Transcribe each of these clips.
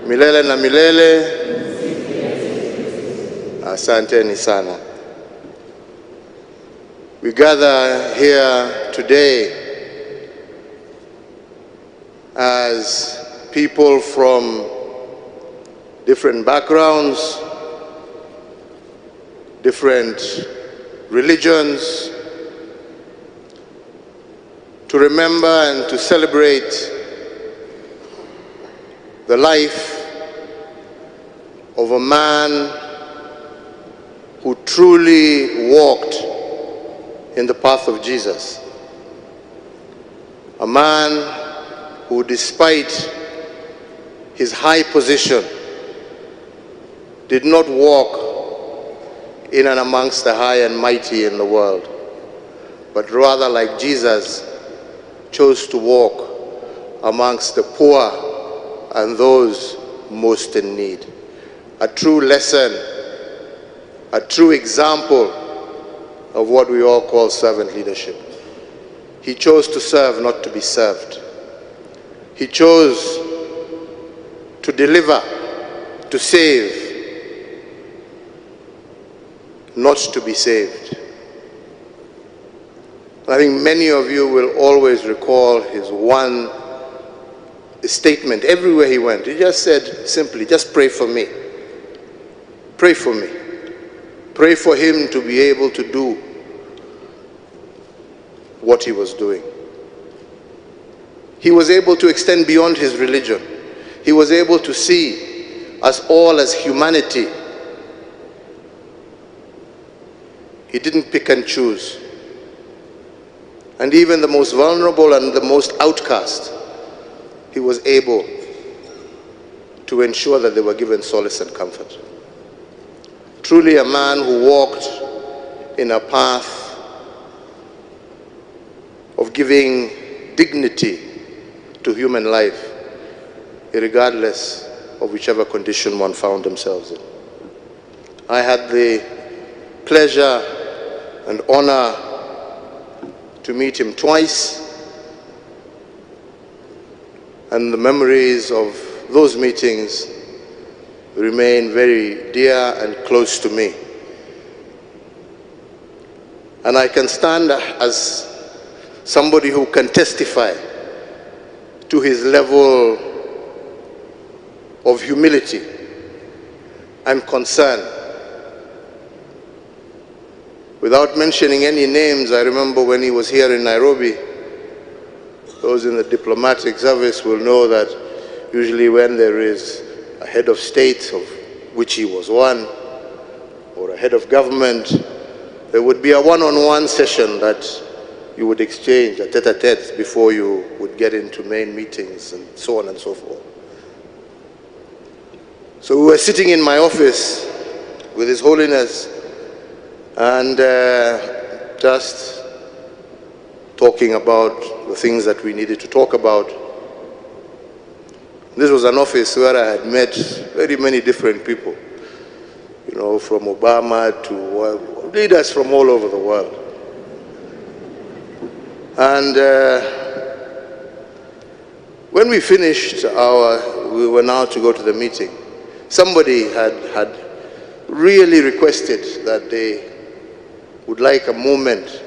milele na milele. Asanteni sana. We gather here today as people from different backgrounds, different religions, to remember and to celebrate the life of a man who truly walked in the path of Jesus. A man who, despite his high position, did not walk in and amongst the high and mighty in the world, but rather, like Jesus, chose to walk amongst the poor and those most in need. A true lesson, a true example of what we all call servant leadership. He chose to serve, not to be served. He chose to deliver, to save, not to be saved. I think many of you will always recall his one statement everywhere he went. He just said simply, just pray for me. Pray for me. Pray for him to be able to do what he was doing. He was able to extend beyond his religion. He was able to see us all as humanity. He didn't pick and choose. And even the most vulnerable and the most outcast, he was able to ensure that they were given solace and comfort. Truly a man who walked in a path of giving dignity to human life, regardless of whichever condition one found themselves in. I had the pleasure and honor to meet him twice, and the memories of those meetings remain very dear and close to me. And I can stand as somebody who can testify to his level of humility and concern. Without mentioning any names, I remember when he was here in Nairobi, those in the diplomatic service will know that usually when there is a head of state, of which he was one, or a head of government, there would be a one-on-one session that you would exchange, a tete-a-tete, before you would get into main meetings and so on and so forth. So we were sitting in my office with His Holiness and just talking about the things that we needed to talk about. This was an office where I had met very many different people, you know, from Obama to leaders from all over the world. And when we finished we were now to go to the meeting, somebody had really requested that they would like a moment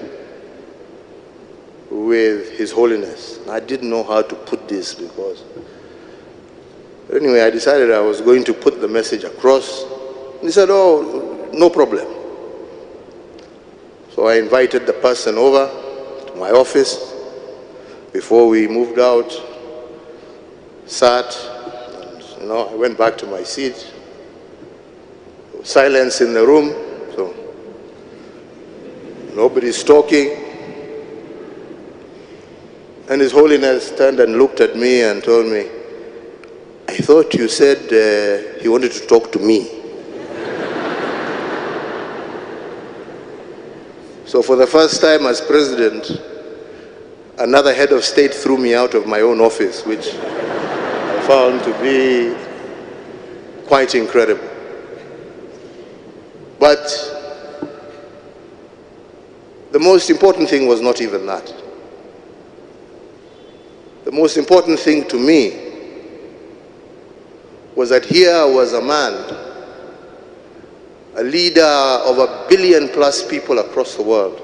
with His Holiness. I didn't know how to put this because... But anyway, I decided I was going to put the message across. And he said, oh, no problem. So I invited the person over to my office before we moved out, sat, and, I went back to my seat. There was silence in the room, so nobody's talking. And His Holiness turned and looked at me and told me, I thought you said he wanted to talk to me. So for the first time as president, another head of state threw me out of my own office, which I found to be quite incredible. But the most important thing was not even that. The most important thing to me was that here was a man, a leader of 1 billion plus people across the world.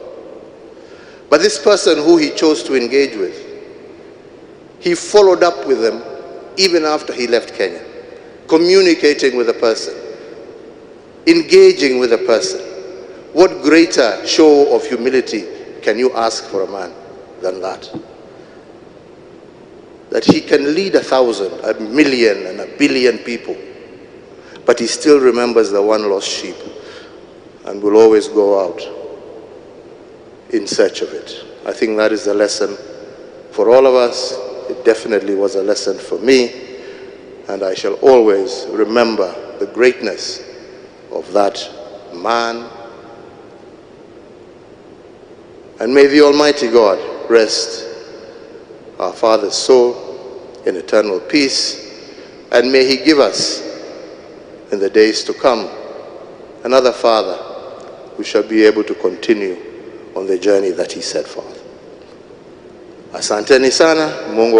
But this person who he chose to engage with, he followed up with them even after he left Kenya, communicating with the person, engaging with the person. What greater show of humility can you ask for a man than that? That he can lead 1,000, 1 million, and 1 billion people, but he still remembers the one lost sheep and will always go out in search of it. I think that is a lesson for all of us. It definitely was a lesson for me, and I shall always remember the greatness of that man. And may the Almighty God rest our father's soul in eternal peace, and may he give us in the days to come another father who shall be able to continue on the journey that he set forth. Asanteni sana. Mungu